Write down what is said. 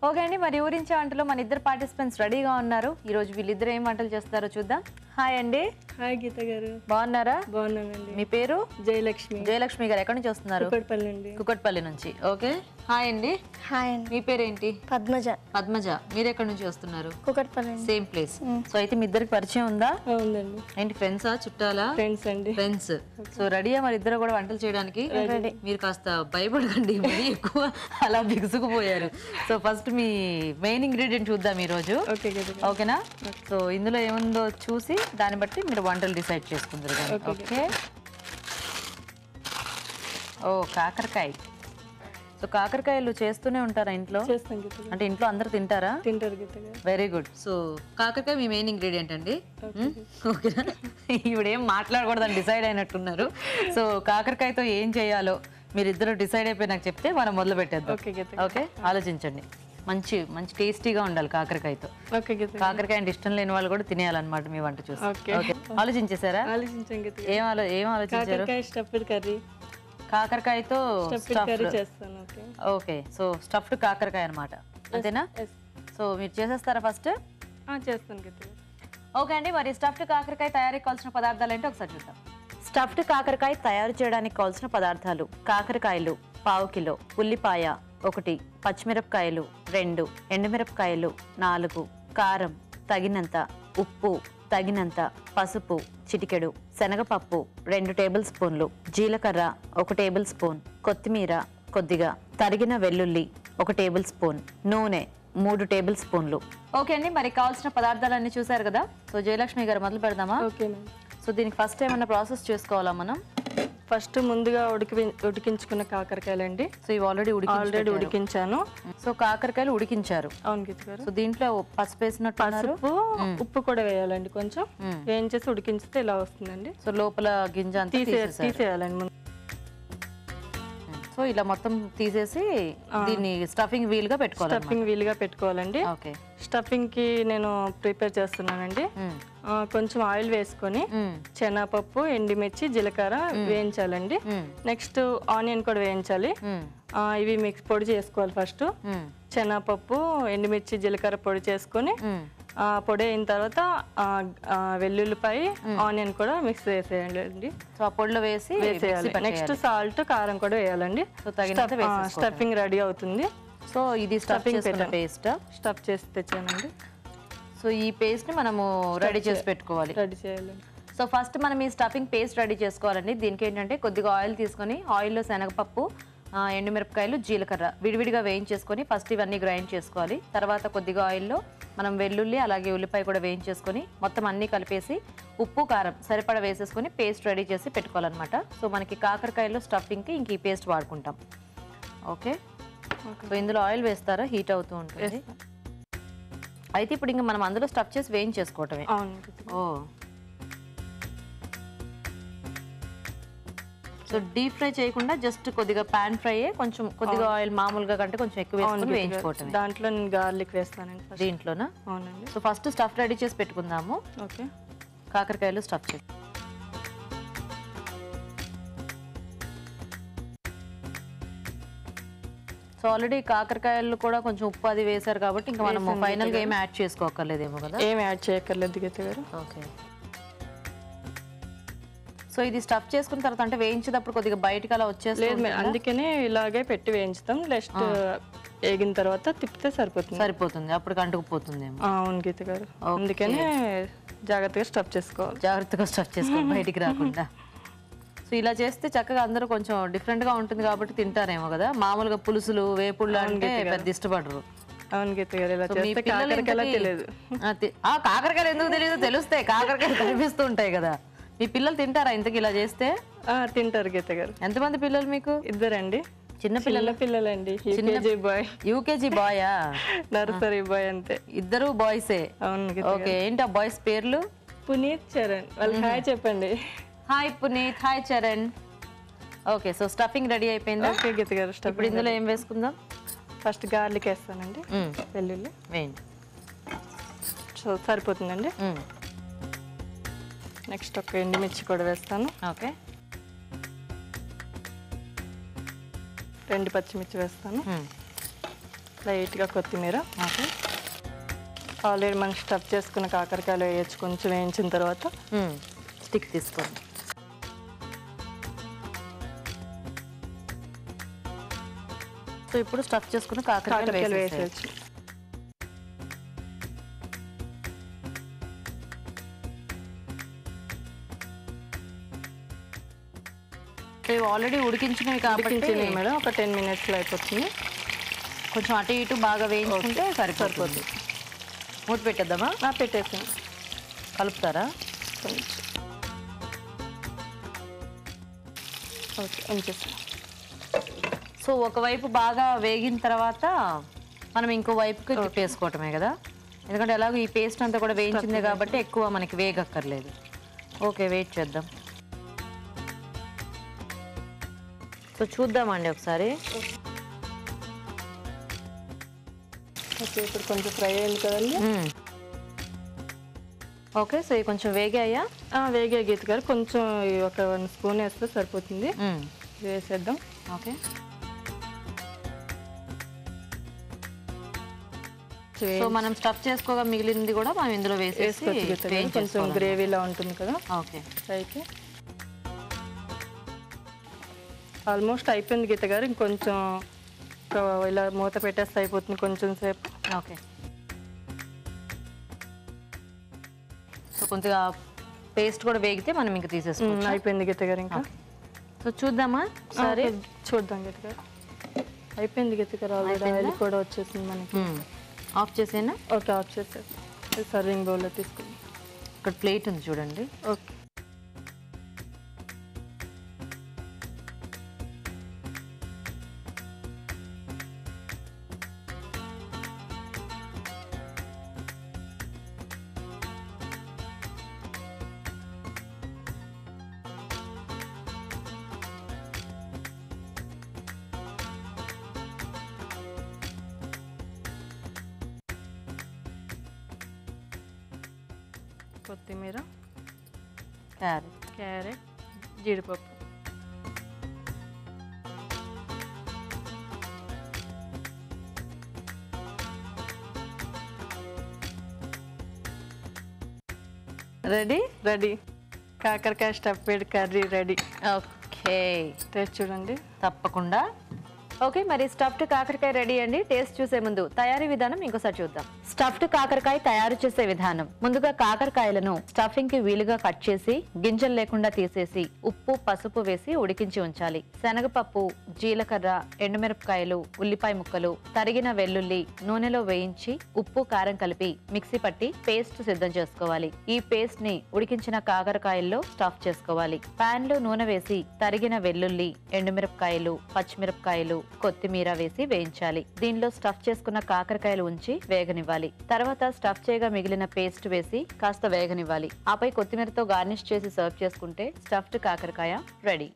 Okay అండి, మరి ఊరించే వంటలో మన ఇద్దరు పార్టిసిపెంట్స్ రెడీగా ఉన్నారు. ఈ రోజు వీళ్ళిద్దరు ఏం వంటలు చేస్తారో చూద్దాం. హాయ్ అండి. హాయ్ గీత గారు. బాగున్నారా? బాగున్నానండి. మీ పేరు? జయలక్ష్మి. జయలక్ష్మి గారు ఎక్కడి నుంచి వస్తున్నారు? కుకట్పల్లి అండి. కుకట్పల్లి నుంచి. ఓకే, హాయ్ అండి. హాయ్ అండి. మీ పేరేంటి? పద్మజ. పద్మజ. మీరు ఎక్కడి నుంచి వస్తున్నారు? కుకట్పల్లి. Same place. సో అయితే మీ ఇద్దరికి పరిచయం ఉందా? ఉందండి. ఏంటి ఫ్రెండ్సా చుట్టాలా? ఫ్రెండ్స్ అండి. ఫ్రెండ్స్. సో రెడీయా మరి ఇద్దరు కూడా వంటలు చేయడానికి? మీరు కాస్త భయపడకండి, మరి ఎక్కువ అలా బిగుసుకుపోయారు. సో ఫస్ట్ మీ మెయిన్ ఇంగ్రీడియంట్ చూద్దాం ఈ రోజు. ఓకేనా? సో ఇందులో ఏముందో చూసి దాన్ని బట్టి మీరు వంటలు డిసైడ్ చేసుకుందరు. ఓకే. ఓ కాకరకాయ. సో కాకరకాయలు చేస్తూనే ఉంటారా ఇంట్లో? అంటే ఇంట్లో అందరు తింటారా? తింటారు. Very good. సో కాకరకాయ మీ మెయిన్ ఇంగ్రీడియంట్ అండి. ఓకేనా? ఇప్పుడు ఏం మాట్లాడకూడదని డిసైడ్ అయినట్టున్నారు. సో కాకరకాయతో ఏం చేయాలో మీరిద్దరు డిసైడ్ అయిపోయి నాకు చెప్తే మనం మొదలు పెట్టేద్దాం. ఓకే, ఆలోచించండి. మంచి మంచి టేస్టీగా ఉండాలి కాకరకాయతో. కాకరకాయ అంటే ఇష్టం లేని వాళ్ళు కూడా తినేయాలన్నమాట మీ వంట చూసి. ఓకే, ఆలోచించేసారా? ఏం ఆలోచించారు? కాకరకాయతో ఓకే. సో స్టఫ్డ్ కాకరకాయ అనమాట, అంతేనా? సో మీరు చేసేస్తారా ఫస్ట్? చేస్తాను. ఓకే అండి, మరి స్టఫ్డ్ కాకరకాయ తయారీకి కావాల్సిన పదార్థాలు ఏంటో ఒకసారి చూద్దాం. స్టఫ్డ్ కాకరకాయ తయారు చేయడానికి కావాల్సిన పదార్థాలు: కాకరకాయలు 1/2 కిలో, ఉల్లిపాయ 1, పచ్చిమిరపకాయలు 2, ఎండుమిరపకాయలు 4, కారం తగినంత, ఉప్పు తగినంత, పసుపు చిటికెడు, శనగపప్పు 2 టేబుల్ స్పూన్లు, జీలకర్ర 1 టేబుల్ స్పూన్, కొత్తిమీర కొద్దిగా, తరిగిన వెల్లుల్లి 1 టేబుల్ స్పూన్, నూనె 3 టేబుల్ స్పూన్లు. ఓకే అండి, మరి కావాల్సిన పదార్థాలన్నీ చూసారు కదా. సో జయలక్ష్మి గారు మొదలు పెడదామా? ఓకే. సో దీనికి ఫస్ట్ ఏమన్నా ప్రాసెస్ చేసుకోవాలా మనం? ఫస్ట్ ముందుగా ఉడికించుకున్న కాకరకాయలండి. సో ఇవి ఆల్రెడీ ఉడికించాను. సో కాకరకాయలు ఉడికించారు. అవును గీత గారు. సో దీంట్లో పసుపు వేసినట్టు, పసుపు ఉప్పు కూడా వేయాలండి. కొంచెం వేయించేసి ఉడికించితే ఇలా వస్తుందండి. సో లోపల గింజ అంతా తీసేయాలండి ముందు. సో ఇలా మొత్తం తీసేసి దీన్ని స్టఫింగ్ వీలుగా పెట్టుకోవాలండి. ఓకే. స్టఫింగ్ కి నేను ప్రిపేర్ చేస్తున్నానండి. కొంచెం ఆయిల్ వేసుకొని శనగపప్పు, ఎండుమిర్చి, జీలకర్ర వేయించాలండి. నెక్స్ట్ ఆనియన్ కూడా వేయించాలి. ఇవి మిక్స్ పొడి చేసుకోవాలి. ఫస్ట్ శనగపప్పు, ఎండుమిర్చి, జీలకర్ర పొడి చేసుకొని పొడి అయిన తర్వాత వెల్లుల్లిపాయ, ఆనియన్ కూడా మిక్స్ వేసేయాలండి. సో ఆ పొడిలో వేసేయాలి. నెక్స్ట్ సాల్ట్, కారం కూడా వేయాలండి. స్టఫింగ్ రెడీ అవుతుంది. సో ఇది స్టఫింగ్ పేస్ట్ స్టఫ్ చేసి తెచ్చానండి. సో ఈ పేస్ట్ ని మనము రెడీ చేసి పెట్టుకోవాలి. రెడీ చేయాలి. సో ఫస్ట్ మనం ఈ స్టఫింగ్ పేస్ట్ రెడీ చేసుకోవాలండి. దీనికి ఏంటంటే కొద్దిగా ఆయిల్ తీసుకొని ఆయిల్లో శనగపప్పు, ఎండుమిరపకాయలు, జీలకర్ర విడివిడిగా వేయించేసుకొని ఫస్ట్ ఇవన్నీ గ్రైండ్ చేసుకోవాలి. తర్వాత కొద్దిగా ఆయిల్లో మనం వెల్లుల్లి అలాగే ఉల్లిపాయ కూడా వేయించేసుకొని మొత్తం అన్నీ కలిపేసి ఉప్పు, కారం సరిపడా వేసేసుకొని పేస్ట్ రెడీ చేసి పెట్టుకోవాలన్నమాట. సో మనకి కాకరకాయలో స్టఫింగ్కి ఇంక ఈ పేస్ట్ వాడుకుంటాం. ఓకే. సో ఇందులో ఆయిల్ వేస్తారా? హీట్ అవుతూ ఉంటుంది. అయితే ఇప్పుడు ఇంకా మనం అందులో స్టఫ్ చేసి వేయించేసుకోవటమే. ఓ, సో డీప్ ఫ్రై చేయకుండా జస్ట్ కొద్దిగా పాన్ ఫ్రై కొంచెం కొద్దిగా ఆయిల్ మామూలుగా కంటే కొంచెం ఎక్కువ వేసుకొని వేయించుకోవటం. దాంట్లో నేను గార్లిక్ వేస్తానండి. దీంట్లోనా? అవునండి. సో ఫస్ట్ స్టఫ్ రెడీ చేసి పెట్టుకుందాము. ఓకే. కాకరకాయలు స్టఫ్ చేసి సో ఆల్రెడీ కాకరకాయలు కూడా కొంచెం ఉప్పు అది వేశారు కాబట్టి ఇంకా మనం ఫైనల్ గా ఏం యాడ్ చేసుకోకర్లేదేమో కదా? ఏం యాడ్ చేయక్కర్లేదు గీత గారు. ఓకే. సో ఇది స్టఫ్ చేసుకున్న తర్వాత అంటే వేయించేటప్పుడు కొద్దిగా బయటకు అలా వచ్చేస్తుంది, అందుకనే ఇలాగే పెట్టి వేయించుతాం. నెక్స్ట్ వేగిన తర్వాత తిప్పితే సరిపోతుంది, అప్పుడు అంటుకుపోతుంది. అవును గీత గారు, అందుకనే జాగ్రత్తగా స్టఫ్ చేసుకోవాలి బయటికి రాకుండా. సో ఇలా చేస్తే చక్కగా అందరూ కొంచెం డిఫరెంట్ గా ఉంటుంది కాబట్టి తింటారేమో కదా. మామూలుగా పులుసులు, వేపుళ్ళు అంటే పెద్ద ఇష్టపడరు. అవును గీత గారు, ఇలా చేస్తే కాకరకాయలు తెలియదు. కాకరకాయలు ఎందుకు తెలియదు? తెలుస్తాయి, కాకరకాయలు కనిపిస్తూ ఉంటాయి కదా. మీ పిల్లలు తింటారా ఇంతకి ఇలా చేస్తే? తింటారు గీత గారు. ఎంతమంది పిల్లలు మీకు? 2 అండి. చిన్న పిల్లలండి. యూకేజీ బాయా? నర్సరీ బాయ్ అంతే. 2 బాయ్సే? అవును. ఓకే. ఏంటి ఆ బాయ్స్ పేర్లు? పునీత్, చరణ్. వాళ్ళు హాయ్ చెప్పండి. Hi Puneeth, hi Charan. Okay. So stuffing ready అయిపోయిందా? ఓకే గీత గారు. ఇప్పుడు ఇందులో ఏం వేసుకుందాం? ఫస్ట్ గార్లిక్ వేస్తానండి. వెల్లుల్లి వేయండి. సో సరిపోతుందండి. నెక్స్ట్ ఒక ఎండుమిర్చి కూడా వేస్తాను. ఓకే. 2 పచ్చిమిర్చి వేస్తాను. లైట్గా కొత్తిమీర. ఓకే. ఆల్రెడీ మనం స్టఫ్ చేసుకున్న కాకరకాయలు వేయచ్చు కొంచెం వేయించిన తర్వాత. స్టిక్ తీసుకోండి. సో ఇప్పుడు స్టఫ్ చేసుకున్న కాకరకాయలు వేసేయచ్చు. ఇవి ఆల్రెడీ ఉడికించినవి కాబట్టి మేడం ఒక 10 minutesలో అయిపోతుంది. కొంచెం అటు ఇటు బాగా వేయించుకుంటే సరిపోతుంది. మూత పెట్టేద్దామా? పెట్టేసాను. కలుపుతారా? కొంచెం ఓకే ఉంచేసాను. సో ఒకవైపు బాగా వేగిన తర్వాత మనం ఇంకో వైపుకి తిప్పేసుకోవటమే కదా, ఎందుకంటే ఎలాగో ఈ పేస్ట్ అంతా కూడా వేయించిందే కాబట్టి ఎక్కువ మనకి వేగక్కర్లేదు. ఓకే, వెయిట్ చేద్దాం. సో చూద్దామండి ఒకసారి. ఓకే, ఇప్పుడు కొంచెం ఫ్రై అయింది కదండి. ఓకే, సో ఇవి కొంచెం వేగాయా? వేగే గీత గారు కొంచెం ఒక 1 స్పూన్ వేస్తే సరిపోతుంది. వేసేద్దాం. ఓకే, సో మనం స్టఫ్ చేసుకోగా మిగిలింది కూడా మనం ఇందులో వేసేసి కొంచెం గ్రేవీలా ఉంటుంది కదా. ఓకే, అయితే ఆల్మోస్ట్ అయిపోయింది గీత గారు. ఇంకొంచెం ఇలా మూత పెట్టేస్తే అయిపోతుంది కొంచెం సేపు. ఓకే, సో కొంచెం పేస్ట్ కూడా వేగితే మనం ఇంకా తీసేసుకోవచ్చు. అయిపోయింది గీత గారు. ఇంకా సో చూద్దామా సరే, చూద్దాం గీత గారు. అయిపోయింది గీత గారు. ఆల్రెడీ కూడా వచ్చేసింది మనకి. ఆఫ్ చేసేనా? ఓకే, ఆఫ్ చేసేసి సర్వింగ్ బౌల్లో తీసుకుందాం. ఇక్కడ ప్లేట్ ఉంది చూడండి. ఓకే, కొత్తిమీర, క్యారెట్, జీడిపప్పు. రెడీ. కాకరకాయ stuffed curry ready. Okay, taste చూడండి. తప్పకుండా. ఓకే, మరి స్టఫ్డ్ కాకరకాయ రెడీ అండి. టేస్ట్ చూసే ముందు తయారీ విధానం ఇంకోసారి చూద్దాం. స్టఫ్డ్ కాకరకాయ తయారు చేసే విధానం: ముందుగా కాకరకాయలను స్టఫింగ్ కి వీలుగా కట్ చేసి గింజలు లేకుండా తీసేసి ఉప్పు, పసుపు వేసి ఉడికించి ఉంచాలి. శనగపప్పు, జీలకర్ర, ఎండుమిరపకాయలు, ఉల్లిపాయ ముక్కలు, తరిగిన వెల్లుల్లి నూనెలో వేయించి ఉప్పు, కారం కలిపి మిక్సీ పట్టి పేస్ట్ సిద్ధం చేసుకోవాలి. ఈ పేస్ట్ ని ఉడికించిన కాకరకాయల్లో స్టఫ్ చేసుకోవాలి. పాన్ లో నూనె వేసి తరిగిన వెల్లుల్లి, ఎండుమిరపకాయలు, పచ్చిమిరపకాయలు, కొత్తిమీర వేసి వేయించాలి. దీనిలో స్టఫ్ చేసుకున్న కాకరకాయలు ఉంచి వేగనివ్వాలి. తర్వాత స్టఫ్ చేయగా మిగిలిన పేస్ట్ వేసి కాస్త వేగనివ్వాలి. ఆపై కొత్తిమీరతో గార్నిష్ చేసి సర్వ్ చేసుకుంటే స్టఫ్డ్ కాకరకాయ రెడీ.